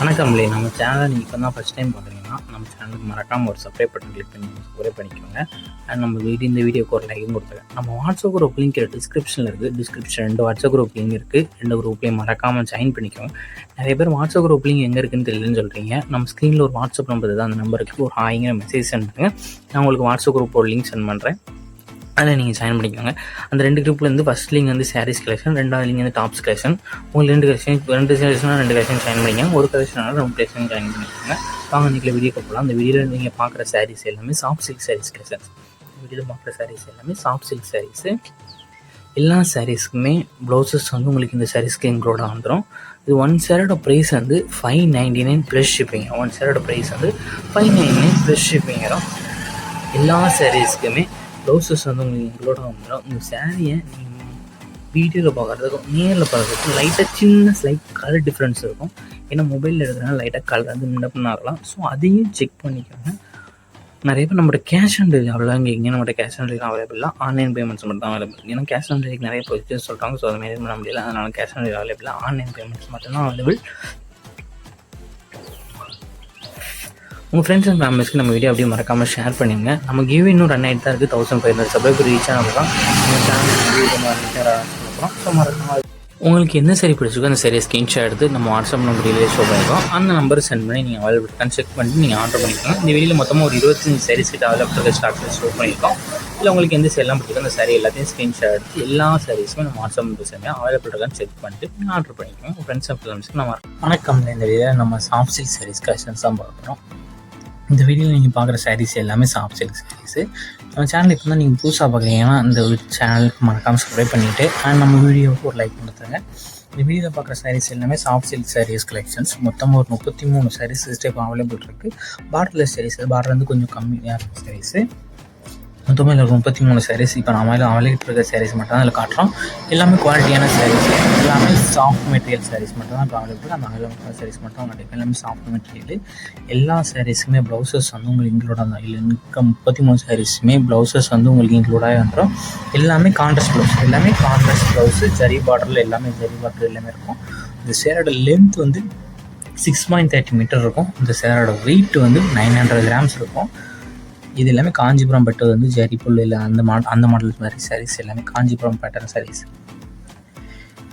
வணக்கம் இல்லை நம்ம சேனலை நீங்கள் இப்போ தான் ஃபஸ்ட் டைம் பார்க்குறீங்கன்னா நம்ம சேனலுக்கு மறக்காமல் ஒரு சப்ஸ்கிரைப் பட்டன் கிளிக் பண்ணி சப்ஸ்கிரைப் பண்ணிக்கோங்க. அண்ட் நம்ம இந்த வீடியோக்கு ஒரு லைக்கும் கொடுத்துருக்கேன். நம்ம வாட்ஸ்அப் குரூப் லிங்க் டிஸ்கிரிப்ஷனில் இருக்குது. டிஸ்கிரிப்ஷன் 2 வாட்ஸ்அப் குரூப் லிங்க் இருக்குது. 2 குரூப்லேயும் மறக்காமல் ஜாயின் பண்ணிக்கோங்க. நிறைய பேர் வாட்ஸ்அப் குரூப் லிங்க் எங்கே இருக்குன்னு தெரியலன்னு சொல்கிறீங்க. நம்ம ஸ்க்ரீனில் ஒரு வாட்ஸ்அப் நம்பர் தான், அந்த நம்பருக்கு ஒரு ஹாய்ங்கிற மெசேஜ் சென்ட் பண்ணுங்கள். நான் உங்களுக்கு வாட்ஸ்அப் குரூப் ஒரு லிங்க் சென்ட் பண்ணுறேன். அதில் நீங்கள் ஜாயின் பண்ணிக்கோங்க. அந்த 2 குரூப்லேருந்து ஃபஸ்ட் லிங்க் வந்து சாரீஸ் கலெக்ஷன், 2வது லிங்க் வந்து டாப்ஸ் கலெக்ஷன். உங்களுக்கு 2 கலெக்ஷன் ஜாயின் பண்ணிக்கோங்க. ஒரு கலெக்ஷனால 2 கலெக்ஷன் ஜாயின் பண்ணிக்கோங்க. வாங்க இன்றைக்கி வீடியோ போகலாம். அந்த வீடியோவில் நீங்கள் பார்க்குற சாரீஸ் எல்லாமே சாஃப்ட் சில்க் சாரீஸ் கலெக்ஷன்ஸ். வீடியோவில் பார்க்குற சாரீஸ் எல்லாமே சாஃப்ட் சில்க் சாரீஸு. எல்லா சாரீஸ்க்குமே ப்ளவுசஸ் வந்து உங்களுக்கு இந்த சாரீஸ்க்கு இன்க்ளூடாக வந்துடும். இது 1 சேரோட ப்ரைஸ் வந்து 599 ப்ளஸ் ஷிப்பிங். 1 சேரோட ப்ரைஸ் வந்து 599 ப்ளஸ் ஷிப்பிங் வரும். எல்லா சாரீஸ்க்குமே ப்ளவுசஸ் வந்து உங்களுக்கு இன்க்ளூடாக வந்துடும். இந்த சாரியை நீங்கள் வீடியோவில் பார்க்குறதுக்கும் நேரில் பார்க்குறதுக்கும் லைட்டாக சின்ன ஸ்லைட் கலர் டிஃப்ரென்ஸ் இருக்கும். ஏன்னா மொபைலில் எடுக்கிறனால லைட்டாக கலர் வந்து முன்னப்பின்னு ஆகலாம். ஸோ அதையும் செக் பண்ணிக்கோங்க. நிறைய பேர் நம்மகிட்ட கேஷ் ஆன் டெலிவரி அவ்வளோங்க நம்மகிட்ட கேஷ் ஆன் டெலிவரி அவைலபிள் இல்லை. ஆன்லைன் பேமெண்ட்ஸ் மட்டும் தான் அவைலபிள். ஏன்னா கேஷ் ஆன் டெலிவரி நிறைய ப்ரொசீஜர் சொல்கிறாங்க. ஸோ அதை மேனேஜ் பண்ண முடியல. அதனால் கேஷ் ஆன் டெலிவரி அவைலபிள் இல்லை. ஆன்லைன் பேமெண்ட்ஸ் மட்டும் தான் அவைலபிள். உங்கள் ஃப்ரெண்ட்ஸ் அண்ட் ஃபேமிலிஸ்க்கு நம்ம வீடியோ அப்படியே மறக்காமல் ஷேர் பண்ணிங்க. நம்ம கிவ் இன்னும் ரன் ஆகிட்டு தான் இருக்குது. 1500 சப்ஸ்கிரைபர் ரீச் ஆனால் தான் நம்ம சேனல் ஸோ மறக்காமல் உங்களுக்கு என்ன சரி பிடிச்சிருக்கோ அந்த சரியை ஸ்க்ரீன்ஷாட் எடுத்து நம்ம வாட்ஸ்அப் நம்பரிலே ஷோ பண்ணியிருக்கோம். அந்த நம்பரை சென்ட் பண்ணி நீங்கள் அவைலபிள் இருக்கான்னு செக் பண்ணிட்டு நீங்கள் ஆர்டர் பண்ணிக்கலாம். இந்த வீடியோவில் மொத்தமாக ஒரு 25 சாரீஸ் கிட்ட அவைலபிள் ஸ்டார்ட் ஷோ பண்ணியிருக்கோம். இல்லை உங்களுக்கு எந்த சேரெல்லாம் பிடிச்சிருக்கோ அந்த சாரி எல்லாத்தையும் ஸ்க்ரீன்ஷாட் எடுத்து எல்லா சாரீஸுமே நம்ம வாட்ஸ்அப் நம்பர் சென்ட் அவைலபிள் இருக்கான்னு செக் பண்ணிட்டு நீங்கள் ஆர்டர் பண்ணிக்கோங்க. உங்கள் ஃப்ரெண்ட்ஸ் அண்ட் ஃபேமிலிஸ்க்கு நம்ம வணக்கம். இந்த வீடியோவில் நம்ம சாஃப்ட் சில்க் சாரீஸ் கலெக்ஷன்ஸ் தான் பார்க்குறோம். இந்த வீடியோவில் நீங்கள் பார்க்குற சாரீஸ் எல்லாமே சாஃப்ட் சில்க் சாரீஸு. நம்ம சேனல் இப்போ தான் நீங்கள் புதுசாக பார்க்குறீங்கன்னா இந்த சேனலுக்கு மறக்காமல் சப்ஸ்கிரைப் பண்ணிவிட்டு அண்ட் நம்ம வீடியோவுக்கு ஒரு லைக் கொடுத்துருங்க. இந்த வீடியோவில் பார்க்குற சாரீஸ் எல்லாமே சாஃப்ட் சில்க் சாரீஸ் கலெக்ஷன்ஸ். மொத்தமாக ஒரு 33 சாரீஸ் டைப் அவைலபிள் இருக்குது. பார்டர்லெஸ் சாரீஸ், பார்டர் வந்து கொஞ்சம் கம்மியாக இருக்கும் சாரீஸு. மொத்தமாக இதில் 33 சாரீஸ் இப்போ நம்ம அவைலபிள் இருக்கிற சாரீஸ் மட்டும் தான் இதில் காட்டுறோம். எல்லாமே குவாலிட்டியான சாரீஸ், எல்லாமே சாஃப்ட் மெட்டீரியல் சாரீஸ் மட்டும் தான் இப்போ அவைலபிள். அந்த அவைலபிள் சாரீஸ் மட்டும் கிடைக்கும். எல்லாமே சாஃப்ட் மெட்டீரியல். எல்லா சாரீஸுமே ப்ளவுசஸ் வந்து உங்களுக்கு இன்க்ளூடாக தான். இல்லை 33 சாரீஸுமே ப்ளவுசஸ் வந்து உங்களுக்கு இன்க்ளூடாக வந்துடும். எல்லாமே கான்ட்ராஸ்ட் ப்ளவுஸ், எல்லாமே கான்ட்ராஸ்ட் ப்ளவுஸு. ஜரி பார்டரில் எல்லாமே ஜரி பார்டர் எல்லாமே இருக்கும். இந்த சேரோட லென்த் வந்து 6.30 மீட்டர் இருக்கும். இந்த சேரோட வெயிட் வந்து 900 கிராம்ஸ் இருக்கும். இது எல்லாமே காஞ்சிபுரம் பட்டு வந்து ஜரி புல் இல்லை அந்த மாடல் மாதிரி சாரீஸ் எல்லாமே காஞ்சிபுரம் பேட்டர்ன் சாரீஸ்.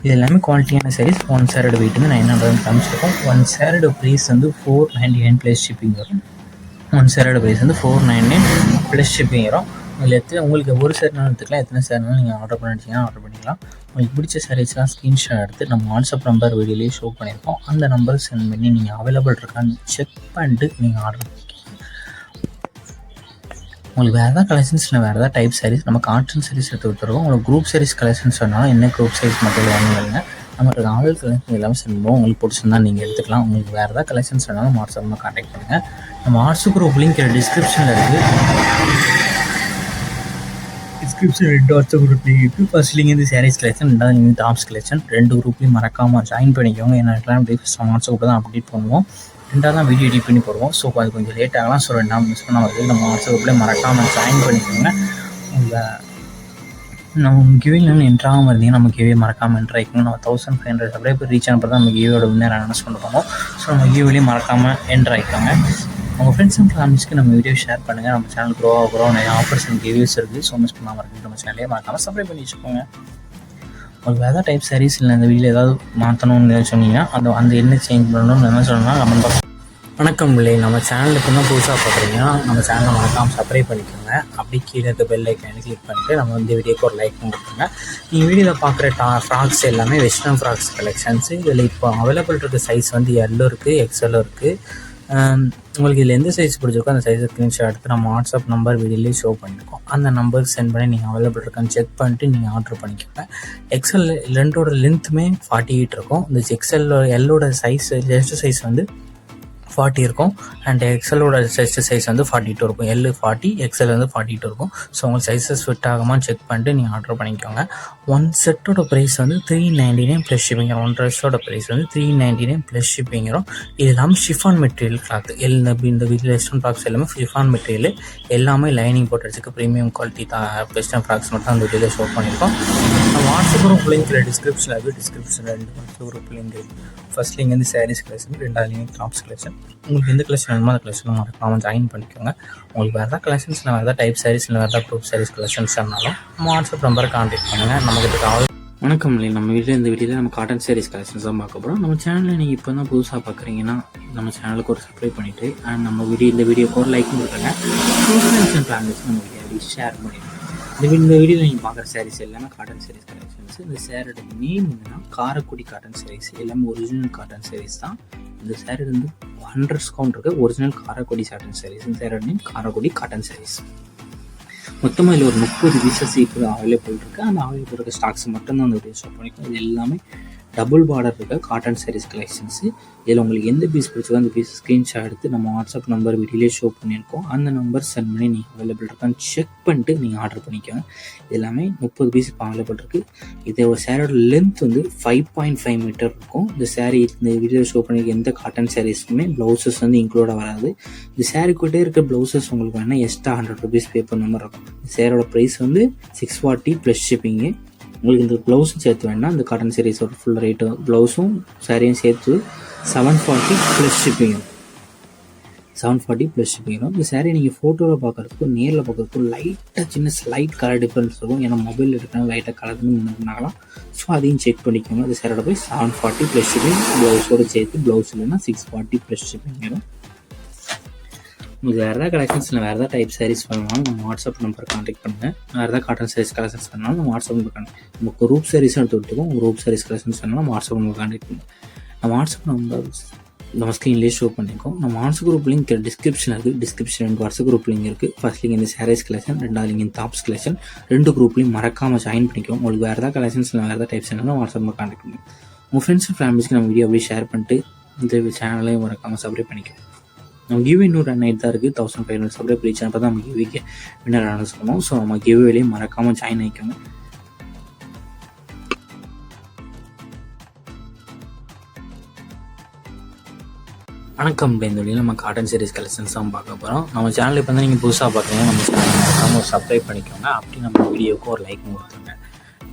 இது எல்லாமே குவாலிட்டியான சாரீஸ். 1 சேரோட வெயிட் வந்து 900 கிராம்ஸ் இருக்கும். 1 சேரோட ப்ரைஸ் வந்து 499 ப்ளஸ் ஷிப்பிங் வரும். 1 சேரோட ப்ரைஸ் வந்து 499 ப்ளஸ் ஷிப்பிங் வரும். உங்களுக்கு ஒரு சேரனாலும் எடுத்துக்கலாம், எத்தனை சேரனாலும் நீங்கள் ஆர்டர் பண்ணிட்டீங்கன்னா ஆர்டர் பண்ணிக்கலாம். உங்களுக்கு பிடிச்ச சாரீஸ்லாம் ஸ்க்ரீன்ஷாட் எடுத்து நம்ம வாட்ஸ்அப் நம்பர் வீடியோலேயே ஷோ பண்ணியிருக்கோம். அந்த நம்பர் சென்ட் பண்ணி நீங்கள் அவைலபிள் இருக்கான்னு செக் பண்ணிட்டு நீங்கள் ஆர்டர் பண்ணிக்கலாம். உங்களுக்கு வேறு ஏதாவது கலெக்ஷன்ஸ் இல்லை வேறு ஏதாவது டைப் சாரீஸ் நம்ம காட்டன் சாரீஸ் எடுத்து கொடுத்துருக்கோம். உங்களுக்கு குரூப் சாரீஸ் கலெக்ஷன்ஸ் வேணாலும் என்ன குரூப் சாரீஸ் மட்டும் வாங்குங்க. நம்மளுக்கு ஆல் கலெக்ஷன் எல்லாமே செல்லும்போது உங்களுக்கு பிடிச்சிருந்தா நீங்கள் எடுத்துக்கலாம். உங்களுக்கு வேறு ஏதாவது கலெக்ஷன்ஸ் வேணாலும் வாட்ஸ்அப்பில் கான்டாக்ட் பண்ணுங்கள். நம்ம வாட்ஸ்அப் குரூப் லிங்க் டிஸ்கிரிப்ஷனில் இருக்குது. டிஸ்கிரிப்ஷன் 2 வாட்ஸ்அப் குரூப் லிங்க் இருக்குது. ஃபர்ஸ்ட் லிங்க் வந்து சாரீஸ் கலெக்ஷன், 2வது லிங்க் டாப்ஸ் கலெக்ஷன். 2 குரூப்லையும் மறக்காமல் ஜாயின் பண்ணிக்கோங்க. ஏன்னா வாட்ஸ்அப் குரூப் தான் அப்டேட் பண்ணுவோம். 2வது தான் வீடியோ எடிட் பண்ணி போடுவோம். ஸோ அது கொஞ்சம் லேட் ஆகலாம். ஸோ 2ஆம் மிஸ் பண்ண வருது. நம்ம வாட்ஸ்அப் குரூப்லேயே மறக்காமல் ஜாயின் பண்ணிக்கோங்க. நம்ம கிவியில் என்ட்ராகாமல் இருந்தீங்கன்னா நம்ம கிவே மறக்காமல் என்ட்ராகிக்கணும். நம்ம 1500 சப்ஸ்கிரைபர் ரீச் ஆனப்போ தான் நம்ம கிவியோட வின்னர் அனௌன்ஸ் கொண்டு போவோம். ஸோ நம்ம கிவிலையும் மறக்காமல் என்ட்ராகிக்கோங்க. உங்கள் ஃப்ரெண்ட்ஸ் அண்ட் ஃபேமிலிஸ்க்கு நம்ம வீடியோ ஷேர் பண்ணுங்கள். நம்ம சேனல் க்ரோ நிறைய ஆஃபர்ஸ் அண்ட் கிவியூஸ் இருக்குது. ஸோ மிஸ் பண்ணாமல் இருக்குது. நம்ம சேனலே மறக்காமல் சப்ஸ்கிரைப் பண்ணி வச்சுக்கோங்க. உங்களுக்கு வேறு டைப் சாரீஸ் இல்லை இந்த வீடியோ ஏதாவது மாற்றணும்னு சொன்னீங்கன்னா அந்த என்ன சேஞ்ச் பண்ணணும்னு என்ன சொல்லணும்னா கமெண்ட் பாக்ஸ். வணக்கம் இல்லை நம்ம சேனலுக்கு தான் புதுசாக பார்க்குறீங்கன்னா நம்ம சேனலை மறக்காமல் சப்ஸ்கிரைப் பண்ணிக்கோங்க. அப்படி கீழே இருக்க பெல் ஐக்கானை கிளிக் பண்ணிவிட்டு நம்ம இந்த வீடியோக்கு ஒரு லைக் கொடுத்துருங்க. நீங்கள் வீடியோவில் பார்க்குற ஃப்ராக்ஸ் எல்லாமே வெஸ்டர்ன் ஃப்ராக்ஸ் கலெக்ஷன்ஸு. இதில் இப்போ அவைலபிள் இருக்க சைஸ் வந்து எல்லோ இருக்குது, எக்ஸ்எல்லோ இருக்குது. உங்களுக்கு இதில் எந்த சைஸ் பிடிச்சிருக்கோ அந்த சைஸை ஸ்க்ரீன்ஷாட் எடுத்து நம்ம வாட்ஸ்அப் நம்பர் வீடியோலேயே ஷோ பண்ணியிருக்கோம். அந்த நம்பருக்கு சென்ட் பண்ணி நீங்கள் அவைலபிள் இருக்கான்னு செக் பண்ணிட்டு நீங்கள் ஆர்டர் பண்ணிக்கோங்க. எக்ஸ்எல் 2ஓட லென்த்துமே 48 இருக்கும். இந்த எல்லோட சைஸ் ஜஸ்ட் சைஸ் வந்து 40 இருக்கும். அண்ட் எக்ஸலோட சைஸ் வந்து 42 இருக்கும். எல் 40, எக்ஸல் வந்து 42 இருக்கும். ஸோ உங்களுக்கு சைஸஸ் ஃபிட் ஆகுமான்னு செக் பண்ணிட்டு நீங்கள் ஆர்டர் பண்ணிக்கோங்க. ஒன் செட்டோட ப்ரைஸ் வந்து 399 ப்ளஸ் ஷிப்பிங். ஒன் ட்ரெஸ்ஸோட ப்ரைஸ் வந்து 399 ப்ளஸ் ஷிப்பிங் வரும். இது இல்லாமல் ஷிஃபான் மெட்டீரியல் கிளாத் இந்த வீட்டில் வெஸ்டர்ன் ஃப்ராக்ஸ் எல்லாமே ஷிஃபான் மெட்டீரியல் எல்லாமே லைனிங் போட்டு வச்சுக்க ப்ரீமியம் குவாலிட்டி தான். வெஸ்டர்ன் ஃப்ராக்ஸ் மட்டும் அந்த வீட்டில் ஷோ பண்ணியிருக்கோம். வாட்ஸ்அப் குரூப் லிங்க் டிஸ்கிரிப்ஷனில் இருக்குது. டிஸ்கிரிப்ஷன் 2 வாட்ஸ்அப் குரூப் லிங்க் இருக்குது. ஃபர்ஸ்ட் லிங்க் வந்து சாரீஸ் கலெக்ஷன், 2வது லிங்க் டாப்ஸ் கலெக்ஷன். உங்களுக்கு எந்த கலெக்ஷன் வேணுமோ அந்த கலெக்ஷன் மறக்காம ஜாயின் பண்ணிக்கோங்க. உங்களுக்கு வேறு ஏதாவது கலெக்ஷன்ஸ், வேறு ஏதாவது டைப் சாரீஸ், இல்லை வேறு ஏதாவது குரூப் சாரீஸ் கலெக்ஷன்ஸ் இருந்தாலும் நம்ம வாட்ஸ்அப் நம்பரை கான்டாக்ட் பண்ணுங்கள். நம்மகிட்ட கால். வணக்கம் இல்லை, நம்ம வீட்டில் இந்த வீடியோவில் நம்ம காட்டன் சாரீஸ் கலெக்ஷன்ஸ் தான் பார்க்க போகிறோம். நம்ம சேனலில் நீங்கள் இப்போ தான் புதுசாக பார்க்குறீங்கன்னா நம்ம சேனலுக்கு ஒரு சப்ஸ்கிரைப் பண்ணிவிட்டு அண்ட் நம்ம இந்த வீடியோக்கு ஒரு லைக் கொடுத்துருங்க. ஃப்ரெண்ட்ஸ் அண்ட் ஃபேமிலிஸ் நம்ம வீடியோ ஷேர் பண்ணிடுங்க. இந்த வீடியோவில் நீங்கள் பார்க்குற சாரீஸ் எல்லாமே காட்டன் சாரீஸ் கலெக்ஷன்ஸ். இந்த சேரோட நேம் என்னன்னா காரைக்குடி காட்டன் சாரீஸ். எல்லாமே ஒரிஜினல் காட்டன் சாரீஸ் தான். இந்த சேரீ வந்து 100 டிஸ்கவுண்ட் இருக்குது. Original Karaikudi cotton sarees. இந்த சேரோட நேம் காரைக்குடி காட்டன் சாரீஸ். மொத்தமாக இதில் ஒரு 30 பீசஸ் இப்போ அவைலபிள் இருக்குது. அந்த அவைலபிள் இருக்க ஸ்டாக்ஸ் மட்டும்தான் அந்த வீடியோ ஷோ பண்ணிக்கலாம். இது எல்லாமே டபுள் பார்டர் இருக்க காட்டன் சாரீஸ் கலெக்ஷன்ஸு. இதில் உங்களுக்கு எந்த பீஸ் பிடிச்சதோ அந்த பீஸ் ஸ்க்ரீன்ஷாட் எடுத்து நம்ம வாட்ஸ்அப் நம்பர் வீடியோலேயே ஷோ பண்ணியிருக்கோம். அந்த நம்பர் சென்ட் பண்ணி நீங்கள் அவைலபிள் இருக்கான்னு செக் பண்ணிட்டு நீங்கள் ஆர்டர் பண்ணிக்கோங்க. எல்லாமே 30 பீஸ் இப்போ அவைலபிள் இருக்குது. இதோட சேரோட லென்த் வந்து 5.5 மீட்டர் இருக்கும். இந்த சேரீ இந்த வீடியோ ஷோ பண்ணியிருக்க எந்த காட்டன் சாரீஸுமே ப்ளவுசஸ் வந்து இன்க்ளூடாக வராது. இந்த சேரீக்கிட்டே இருக்க ப்ளவுசஸ் உங்களுக்கு வேணால் எக்ஸ்ட்ரா 100 ருபீஸ் பே பண்ண மாதிரி இருக்கும். இந்த சேரோட ப்ரைஸ் வந்து 640 ப்ளஸ் ஷிப்பிங்கு. உங்களுக்கு இந்த ப்ளவுஸும் சேர்த்து வேணால் இந்த காட்டன் சாரீஸோட ஃபுல் ரேட்டு ப்ளவுஸும் சாரியும் சேர்த்து 740 ப்ளஸ் ஷிப்பிங். 740 plus shipping. இந்த சாரீ நீங்கள் ஃபோட்டோவில் பார்க்குறதுக்கும் நேரில் பார்க்குறதுக்கும் லைட்டாக சின்ன ஸ்லைட் கலர் டிஃப்ரென்ஸ் இருக்கும். ஏன்னா மொபைல் எடுக்கிறனால லைட்டாக கலர்னு முன்னாங்களாம். ஸோ அதையும் செக் பண்ணிக்கோங்க. இந்த சாரோட போய் 740 ப்ளஸ் ஷிப்பிங். ப்ளவுஸோடு சேர்த்து ப்ளவுஸ் இல்லைன்னா 640 ப்ளஸ் ஷிப்பிங் வரும். உங்களுக்கு வேறு ஏதாவது கலெக்ஷன்ஸில் வேறு ஏதாவது டைப் சாரீஸ் வேணும்னாலும் நம்ம வாட்ஸ்அப் நம்பர் கான்டாக்ட் பண்ணுங்கள். வேறு ஏதாவது காட்டன் சாரீஸ் கலெக்ஷன்ஸ் வேணாலும் நம்ம வாட்ஸ்அப் நம்பர் கான்டாக்ட். நம்ம குரூப் சாரீஸும் எடுத்து விட்டுருக்கோம். குரூப் சாரீஸ் கலெக்ஷன்ஸ் வேணாலும் நம்ம வாட்ஸ்அப் நம்பர் கான்டாக்ட் பண்ணுங்கள். நம்ம வாட்ஸ்அப் நம்பர் நம்ம ஸ்க்ரீன்லேயே ஷோ பண்ணியிருக்கோம். நம்ம வாட்ஸ்அப் குரூப் லிங்க் டிஸ்கிரிப்ஷன் இருக்குது. டிஸ்கிரிப்ஷன் வாட்ஸ்அப் குரூப் லிங்க் இருக்குது. ஃபர்ஸ்ட் லிங்க் இந்த சாரீஸ் கலெக்ஷன், 2வது லிங்க் இந்த டாப்ஸ் கலெக்ஷன். 2 குரூப்லையும் மறக்காமல் ஜாயின் பண்ணிக்கோங்க. உங்களுக்கு வேறு ஏதாவது கலெக்ஷன்ஸில் வேறு ஏதாவது டைப்ஸ் வேணாலும் வாட்ஸ்அப் நம்பர் கான்டாக்ட் பண்ணுங்கள். உங்கள் ஃப்ரெண்ட்ஸ் அண்ட் ஃபேமிலிஸ்க்கு நம்ம வீடியோ அப்படியே ஷேர் பண்ணிட்டு இந்த சேனலையும் மறக்காமல் சப்ஸ்கிரைப் பண்ணிக்கோங்க. நம்ம கிவ்வே இன்னும் ரன் ஆகிட்டு தான் இருக்குது. 1500 சப்ஸ்கிரைப் ரீச் ஆனால் தான் நம்ம கிவ்வேக்கு வின்னர் அனௌன்ஸ் பண்ணுவோம். ஸோ நம்ம கிவ்வேலையும் மறக்காமல் ஜாயின் ஆகிக்கோங்க. வணக்கம். இந்த வழியில் நம்ம காட்டன் சாரீஸ் கலெக்ஷன்ஸ் தான் பார்க்க போகிறோம். நம்ம சேனல் இப்போ தான் நீங்கள் புதுசாக பார்க்குறீங்க, நம்ம சேனல் மறக்காமல் ஒரு சப்ஸ்கிரைப் பண்ணிக்கோங்க. அப்படி நம்ம வீடியோவுக்கு ஒரு லைக் கொடுத்துருங்க.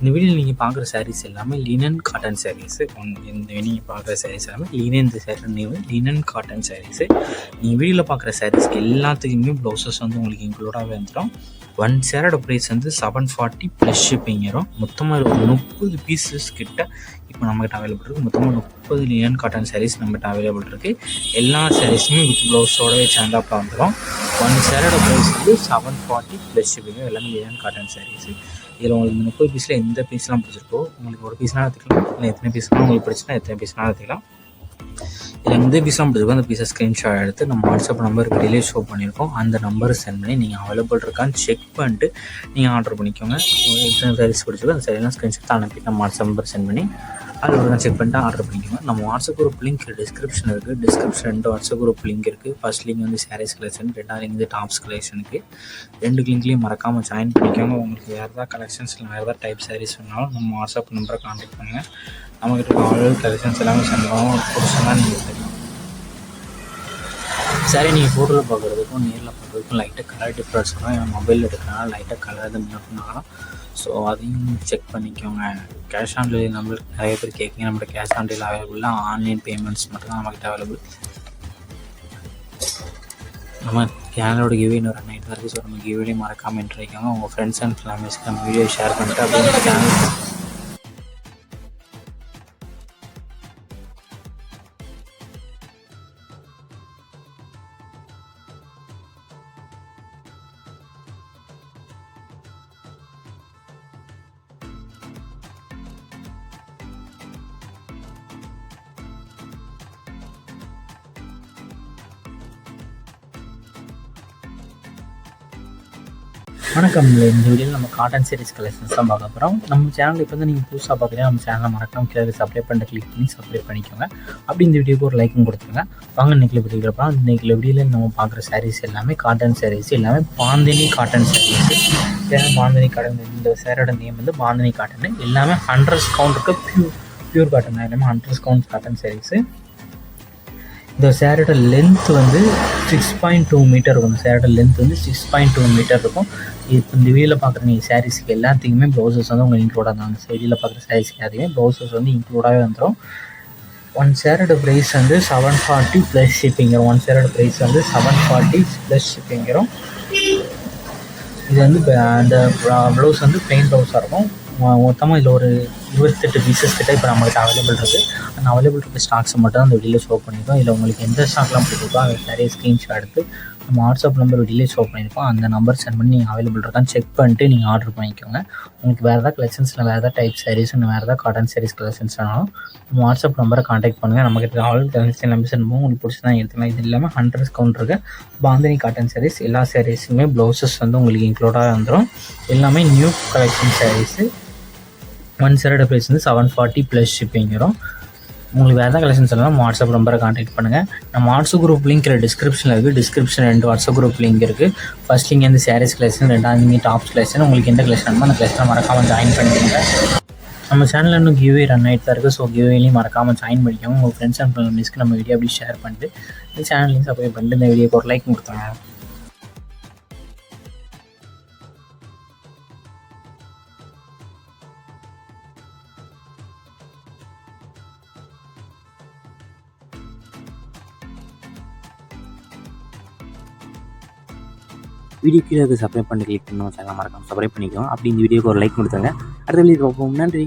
இந்த வீடியோவில் நீங்கள் பார்க்குற சாரீஸ் எல்லாமே லினன் காட்டன் சாரீஸு. இந்த நீங்கள் பார்க்குற சாரீஸ் எல்லாமே லினன் லினன் காட்டன் சாரீஸு. நீங்கள் வீடியோவில் பார்க்குற சாரீஸ்க்கு எல்லாத்துக்குமே ப்ளவுசஸ் வந்து உங்களுக்கு இன்க்ளூடாகவே வந்துடும். ஒன் சேரோட ப்ரைஸ் வந்து 740 ப்ளஸ் ஷிப்பிங் வரும். மொத்தமாக ஒரு 30 பீசஸ் கிட்ட இப்போ நம்மகிட்ட அவைலபிள் இருக்குது. மொத்தமாக 30 லினன் காட்டன் சாரீஸ் நம்மகிட்ட அவைலபிள் இருக்குது. எல்லா சாரீஸுமே வித் ப்ளவுஸோடவே சேண்டாப்பில் வந்துடும். ஒன் சேரோட ப்ரைஸ் வந்து 740 ப்ளஸ் ஷிப்பிங். எல்லாமே லினன் காட்டன் சாரீஸு. இதில் உங்களுக்கு இந்த 30 பீஸில் எந்த பீஸ்லாம் பிடிச்சிருக்கோ உங்களுக்கு ஒரு பீஸ்லாம் எடுத்துக்கலாம். இல்லை எத்தனை பீஸ்லாம் உங்களுக்கு பிடிச்சினா எத்தனை பீஸ்லாம் எடுத்துக்கலாம். இதில் எந்த பீஸ்லாம் பிடிச்சிருக்கோ அந்த பீஸை ஸ்க்ரீன்ஷாட் எடுத்து நம்ம வாட்ஸ்அப் நம்பர் வெளியிலே ஷோ பண்ணியிருக்கோம். அந்த நம்பரை சென்ட் பண்ணி நீங்கள் அவைலபிள் இருக்கான்னு செக் பண்ணிட்டு நீங்கள் ஆர்டர் பண்ணிக்கோங்க. எத்தனை சாரீஸ் பிடிச்சிருக்கோ அந்த சாரீலாம் ஸ்க்ரீன்ஷாட் அனுப்பி நம்ம வாட்ஸ்அப் நம்பர் சென்ட் பண்ணி அது ஒரு செக் பண்ணிட்டு ஆர்டர் பண்ணிக்கோங்க. நம்ம வாட்ஸ்அப் குரூப் லிங்க் டிஸ்கிரிப்ஷன் இருக்குது. டிஸ்கிரிப்ஷன் 2 வாட்ஸ்அப் குரூப் லிங்க் இருக்குது. ஃபர்ஸ்ட் லிங்க் வந்து சாரீஸ் கலெக்ஷன், 2வது லிங்க் வந்து டாப்ஸ் கலெக்ஷனுக்கு. 2 லிங்க்லேயும் மறக்காமல் ஜாயின் பண்ணிக்கோங்க. உங்களுக்கு வேறு ஏதாவது கலெக்ஷன்ஸில் வேறு ஏதாவது டைப் சாரீஸ் வேணாலும் நம்ம வாட்ஸ்அப் நம்பரை கான்டாக்ட் பண்ணுங்கள். நம்மகிட்ட ஆல்ரெடி கலெக்ஷன்ஸ் எல்லாமே சென்றாலும் பிடிச்சதான் நீங்கள் எடுத்துக்கலாம். சாரி நீங்கள் ஃபோட்டோவில் பார்க்குறதுக்கும் நேரில் பார்க்குறதுக்கும் லைட்டாக கலர் டிஃப்ரென்ஸ் வரும். ஏன்னா மொபைலில் எடுக்கிறனால லைட்டாக கலர் இது முன்னாலும். ஸோ அதையும் செக் பண்ணிக்கோங்க. கேஷ் ஆன் டெலிவரி நம்மளுக்கு நிறைய பேர் கேட்குங்க. நம்மகிட்ட கேஷ் ஆன் டெலிவரி அவைலபிளாக ஆன்லைன் பேமெண்ட்ஸ் மட்டும் தான் நம்மகிட்ட அவைலபிள். நம்ம சேனலோட கிவ்வே இன்னும் ரன் ஆகிட்டு தான் இருக்குது. ஸோ நம்ம கிவ்வேலையும் மறக்காமல் என்ட்ரு ஆகிக்கோங்க. உங்கள் ஃப்ரெண்ட்ஸ் அண்ட் ஃபேமிலிஸ்க்கு நம்ம வீடியோ ஷேர் பண்ணிட்டு அப்படியே சேனல் வணக்கம். இந்த வீடியோவில் நம்ம காட்டன் சாரீஸ் கலெக்ஷன்ஸ் தான் பார்க்க போகிறோம். நம்ம சேனல் இப்போ வந்து நீங்கள் புதுசாக பார்க்குறீங்க, நம்ம சேனலை மறக்காம கீழே சப்ஸ்கிரைப் பண்ணி கிளிக் பண்ணி சப்ஸ்கிரைப் பண்ணிக்கோங்க. அப்படி இந்த வீடியோக்கு ஒரு லைக்கும் கொடுத்துருங்க. வாங்க இன்றைக்கி வீடியோக்கிறப்ப இன்றைக்கி வீடியோவில் நம்ம பார்க்குற சாரீஸ் எல்லாமே காட்டன் சாரீஸ், எல்லாமே பாந்தினி காட்டன் சாரீஸ். ஏன்னா பாந்தினி காட்டன், இந்த சேரோட நேம் வந்து பாந்தினி காட்டன். எல்லாமே 100 கவுண்ட்டுக்கு பியூர் காட்டன், எல்லாமே 100 கவுண்ட் காட்டன் சாரீஸு. இந்த சேரோட லென்த் வந்து 6.2 மீட்டர் இருக்கும். இந்த சேரோட லென்த் வந்து 6.2 மீட்டர் இருக்கும். இப்போ இந்த வீடியோவில் பார்க்குற நீங்கள் சாரீஸ்க்கு எல்லாத்துக்குமே ப்ளவுசஸ் வந்து உங்களுக்கு இன்க்ளூடாக தான். அந்த வீடியோவில் பார்க்குற சாரீஸ்க்கு எல்லாத்துக்குமே ப்ளவுசஸ் வந்து இன்க்ளூடாகவே வந்துடும். ஒன் சேரோட ப்ரைஸ் வந்து 740 ப்ளஸ் ஷிப்பிங் வரும். ஒன் சேரோட ப்ரைஸ் வந்து 740 ப்ளஸ் ஷிப்பிங் வரும். இது வந்து அந்த ப்ளவுஸ் வந்து பிளெயின் ப்ளவுஸாக இருக்கும். மொத்தமாக இதில் ஒரு 28 பீசஸ் கிட்ட இப்போ நம்மகிட்ட அவைலபிள் இருக்குது. அந்த அவைலபிள் இருக்க ஸ்டாக்ஸை மட்டும் அந்த வீடியோவில் ஷோ பண்ணியிருக்கோம். இதில் உங்களுக்கு எந்த ஸ்டாக்லாம் பிடிச்சிருக்கோ அந்த நிறைய ஸ்க்ரீன்ஷாட் எடுத்து நம்ம வாட்ஸ்அப் நம்பர் வீடியோவில் ஷோ பண்ணியிருக்கோம். அந்த நம்பர் சென்ட் பண்ணி நீங்கள் அவைலபிள் இருக்கான்னு செக் பண்ணிட்டு நீங்கள் ஆர்டர் பண்ணிக்கோங்க. உங்களுக்கு வேறு ஏதாவது கலெக்ஷன்ஸில் வேறு ஏதாவது டைப் சாரீஸ், வேறு ஏதாவது காட்டன் சாரீஸ் கலெக்ஷன்ஸ் வேணாலும் நம்ம வாட்ஸ்அப் நம்பரை காண்டாக்ட் பண்ணுங்கள். நம்மகிட்ட அவைலபிள் கலெக்ஷன் நம்பர் சென்ட் பண்ணுவோம். உங்களுக்கு பிடிச்சி தான் எடுத்துக்கலாம். இது இல்லாமல் 100 கவுண்ட் இருக்க பாந்தினி காட்டன் சாரீஸ், எல்லா சாரீஸுமே ப்ளவுசஸ் வந்து உங்களுக்கு இன்க்ளூடாக வந்துடும். எல்லாமே நியூ கலெக்ஷன் சாரீஸு. ஒன் சேரோட ப்ரைஸ் வந்து 740 ப்ளஸ் ஷிப்பிங் வரும். உங்களுக்கு வேறு எதாவது கலெக்ஷன்ஸ் எல்லாம் வாட்ஸ்அப் நம்பரை காண்டாக்ட் பண்ணுங்கள். நம்ம வாட்ஸ்அப் குரூப் லிங்க் டிஸ்கிரிப்ஷனில் இருக்குது. டிஸ்கிரிப்ஷன் 2 வாட்ஸ்அப் குரூப் லிங்க் இருக்குது. ஃபர்ஸ்ட் லிங்க் வந்து சாரீஸ் கலெக்ஷன், ரெண்டாவது நீங்கள் டாப்ஸ் கலெக்ஷன். உங்களுக்கு எந்த கலெக்ஷன் வேணுமோ அந்த கலெக்ஷன் மறக்காமல் ஜாயின் பண்ணிக்கோங்க. நம்ம சேனலில் இன்னும் கிவ்வே ரன் ஆகிட்டு தான் இருக்குது. ஸோ கிவ்வேலையும் மறக்காமல் ஜாயின் பண்ணிக்கோங்க. உங்கள் ஃப்ரெண்ட்ஸ் அண்ட் ஃபேமிலிஸ்க்கு நம்ம வீடியோ அப்படி ஷேர் பண்ணிட்டு இந்த சேனலையும் சப்ஸ்கிரைப் பண்ணிட்டு இந்த வீடியோக்கு ஒரு லைக் கொடுத்தாங்க. வீடியோ கீழே சப்ஸ்கிரைப் பண்ணி கிளிக் பண்ணி சேனல் மறக்காம சப்ஸ்கிரைப் பண்ணிக்கோங்க. அப்படி இந்த வீடியோக்கு ஒரு லைக் கொடுத்துருங்க. அடுத்த வீடியோ பார்ப்போம். நன்றி.